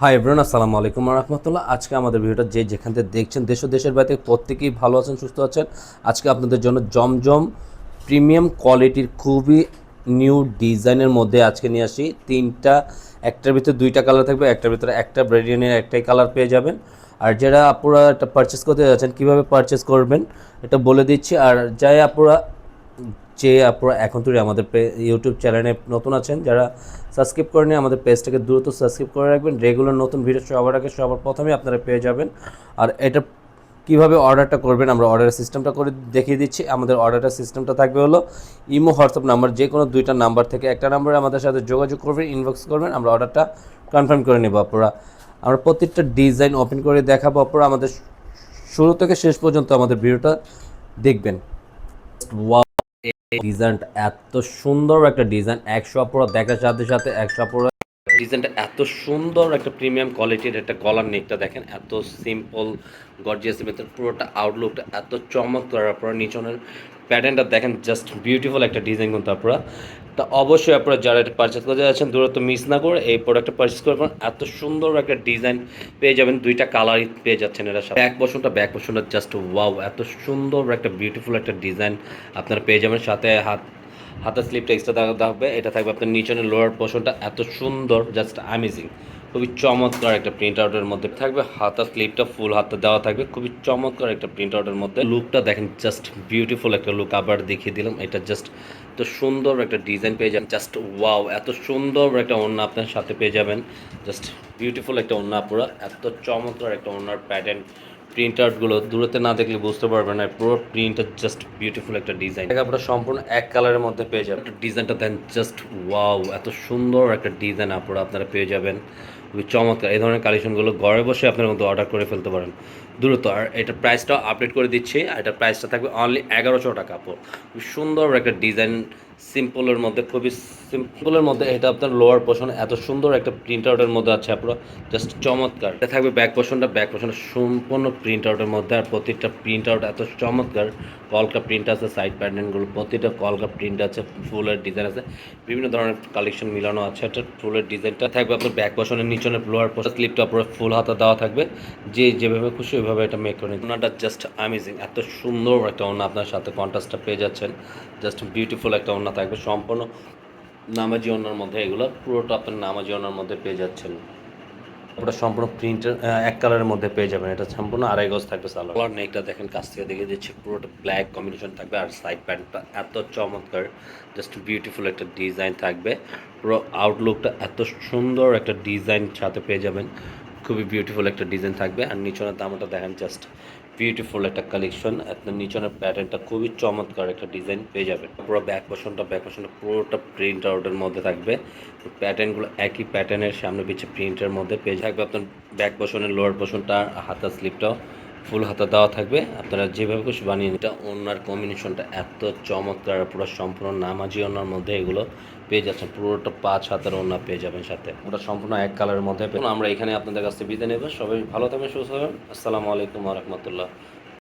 Hi everyone, আসসালামু আলাইকুম ওয়া রাহমাতুল্লাহ। আজকে আমাদের ভিডিওটা যে যেখান থেকে দেখছেন, দেশ ও দেশের বাইরে প্রত্যেকেই ভালো আছেন, সুস্থ আছেন। আজকে আপনাদের জন্য জমজম প্রিমিয়াম কোয়ালিটির খুবই নিউ ডিজাইনের মধ্যে আজকে নিয়ে আসি তিনটা। একটার ভিতরে দুইটা কালার থাকবে, একটার ভিতরে একটা ব্রেডিয়ানের একটাই কালার পেয়ে যাবেন। আর যারা আপনারা এটা পারচেস করতে যাচ্ছেন, কীভাবে পারচেস করবেন এটা বলে দিচ্ছি। আর যাই আপনারা এখন থেকে আমাদের ইউটিউব চ্যানেলে নতুন আছেন, যারা সাবস্ক্রাইব করেনি আমাদের পেজটাকে দ্রুত সাবস্ক্রাইব করে রাখবেন। রেগুলার নতুন ভিডিও সবার আগে সবার প্রথমে আপনারা পেয়ে যাবেন। আর এটা কীভাবে অর্ডারটা করবেন আমরা অর্ডারের সিস্টেমটা করে দেখিয়ে দিচ্ছি। আমাদের অর্ডারের সিস্টেমটা থাকবে হলো ইমো, হোয়াটসঅ্যাপ নাম্বার, যে কোনো দুইটা নাম্বার থেকে একটা নাম্বারে আমাদের সাথে যোগাযোগ করবেন, ইনবক্স করবেন, আমরা অর্ডারটা কনফার্ম করে নেব। আপনারা আমরা প্রত্যেকটা ডিজাইন ওপেন করে দেখাবো। আপনারা আমাদের শুরু থেকে শেষ পর্যন্ত আমাদের ভিডিওটা দেখবেন। ডিজাইনটা এত সুন্দর একটা ডিজাইন, 100 আপুরা দেখার সাথে সাথে 100 আপুরা ডিজাইনটা এত সুন্দর একটা প্রিমিয়াম কোয়ালিটির একটা গলার নেকটা দেখেন, এত সিম্পল গর্জিয়াস ভিতরে পুরোটা আউটলুকটা এত চমৎকার। আপনারা নিচনের প্যাটার্নটা দেখেন, জাস্ট বিউটিফুল একটা ডিজাইন। কিন্তু আপনারা তা অবশ্যই আপনারা যারা এটা পারচেস করতে যাচ্ছেন দূরত্ব মিস না করে এই প্রোডাক্টটা পারচেস করবেন। এত সুন্দর একটা ডিজাইন পেয়ে যাবেন, দুইটা কালারই পেয়ে যাচ্ছেন। এটা ব্যাক পোর্শনটা জাস্ট ওয়াও, এত সুন্দর একটা বিউটিফুল একটা ডিজাইন আপনারা পেয়ে যাবেন। সাথে হাতের স্লিপটা এক্সট্রা দেওয়া হবে, এটা থাকবে আপনার নিচনের লোয়ার পোর্শনটা এত সুন্দর, জাস্ট অ্যামেজিং, খুবই চমৎকার একটা প্রিন্ট আউটের মধ্যে থাকবে। হাতার স্লিপটা ফুল হাতে দেওয়া থাকবে, খুবই চমৎকার একটা প্রিন্ট আউটের মধ্যে। লুকটা দেখেন, জাস্ট বিউটিফুল একটা লুক আবার দেখিয়ে দিলাম। এটা জাস্ট এত সুন্দর একটা ডিজাইন পেয়ে যাবেন, জাস্ট ওয়াও, এত সুন্দর একটা ওড়না আপনার সাথে পেয়ে যাবেন। জাস্ট বিউটিফুল একটা ওড়না, পুরো এত চমৎকার একটা ওড়নার প্যাটার্ন। প্রিন্ট আউটগুলো দূরতে না দেখলে বুঝতে পারবেন না, পুরো প্রিন্টটা জাস্ট বিউটিফুল একটা ডিজাইন। আপনারা সম্পূর্ণ এক কালারের মধ্যে পেয়ে যাবেন। ডিজাইনটা দেন জাস্ট ওয়াও, এত সুন্দর একটা ডিজাইন আপনারা পেয়ে যাবেন, খুবই চমৎকার। এই ধরনের কালেকশনগুলো ঘরে বসে আপনার মধ্যে অর্ডার করে ফেলতে পারেন দ্রুত। আর এটার প্রাইসটাও আপডেট করে দিচ্ছি। এটার প্রাইসটা থাকবে অনলি 1100 টাকা। খুবই সুন্দর একটা ডিজাইন, সিম্পলের মধ্যে, খুবই সিম্পলের মধ্যে। এটা আপনার লোয়ার পোর্শন এত সুন্দর একটা প্রিন্ট আউটের মধ্যে আছে, আপনারা জাস্ট চমৎকার। এটা থাকবে ব্যাক পোর্শনটা সম্পূর্ণ প্রিন্ট আউটের মধ্যে। আর প্রত্যেকটা প্রিন্ট আউট এত চমৎকার, কলকা প্রিন্ট আছে, সাইড প্যাটার্নগুলো প্রতিটা কলকা প্রিন্ট আছে, ফুলের ডিজাইন আছে, বিভিন্ন ধরনের কালেকশন মিলানো আছে। এটা ফুলের ডিজাইনটা থাকবে আপনার ব্যাক পোর্শনের নিচনের লোয়ার পোর্শন স্লিপটা পুরো ফুল হাতা দেওয়া থাকবে, যে যেভাবে খুশি ওইভাবে এটা মেক করে। ওনাটা জাস্ট অ্যামেজিং, এত সুন্দর একটা ওনা আপনার সাথে কন্ট্রাস্টটা পেয়ে যাচ্ছেন, জাস্ট বিউটিফুল একটা ওনা থাকবে সম্পূর্ণ নামাজি ওনার মধ্যে। এগুলো পুরোটা আপনার নামাজি ওনার মধ্যে পেয়ে যাচ্ছেন। ওটা সম্পূর্ণ প্রিন্টের এক কালারের মধ্যে পেয়ে যাবেন। এটা সম্পূর্ণ 2.5 গজ থাকবে সালোয়ার। কলার নেকটা দেখেন, কাছ থেকে দেখে দিচ্ছি, পুরোটা ব্ল্যাক কম্বিনেশন থাকবে। আর সাইড প্যান্টটা এত চমৎকার, জাস্ট বিউটিফুল একটা ডিজাইন থাকবে। পুরো আউটলুকটা এত সুন্দর একটা ডিজাইন সাথে পেয়ে যাবেন, খুবই বিউটিফুল একটা ডিজাইন থাকবে। আর নিচনের দামটা দেখেন, জাস্ট বিউটিফুল একটা কালেকশন। আপনার নিচনের প্যাটার্নটা খুবই চমৎকার একটা ডিজাইন পেয়ে যাবেন। পুরো ব্যাক পোর্শনটা পুরোটা প্রিন্ট আউটের মধ্যে থাকবে। প্যাটার্নগুলো একই প্যাটার্নের, সামনে পিছিয়ে প্রিন্টের মধ্যে পেয়ে থাকবে। আপনার ব্যাক পোর্শনের লোয়ার পোর্শনটা, হাতার স্লিপটাও ফুল হাতা দেওয়া থাকবে, আপনারা যেভাবে খুশি বানিয়ে নিতে। ওনার কম্বিনেশনটা এত চমৎকার, পুরো সম্পূর্ণ নামাজি ওনার মধ্যে এগুলো পেয়ে যাচ্ছেন। পুরোটা 5 হাতের ওনা পেয়ে যাবেন সাথে, ওটা সম্পূর্ণ এক কালারের মধ্যে। আমরা এখানে আপনাদের কাছে বিদায় নেব। সবাই ভালো থাকবেন, সুস্থ থাকবেন। আসসালামু আলাইকুম ওয়া রাহমাতুল্লাহ।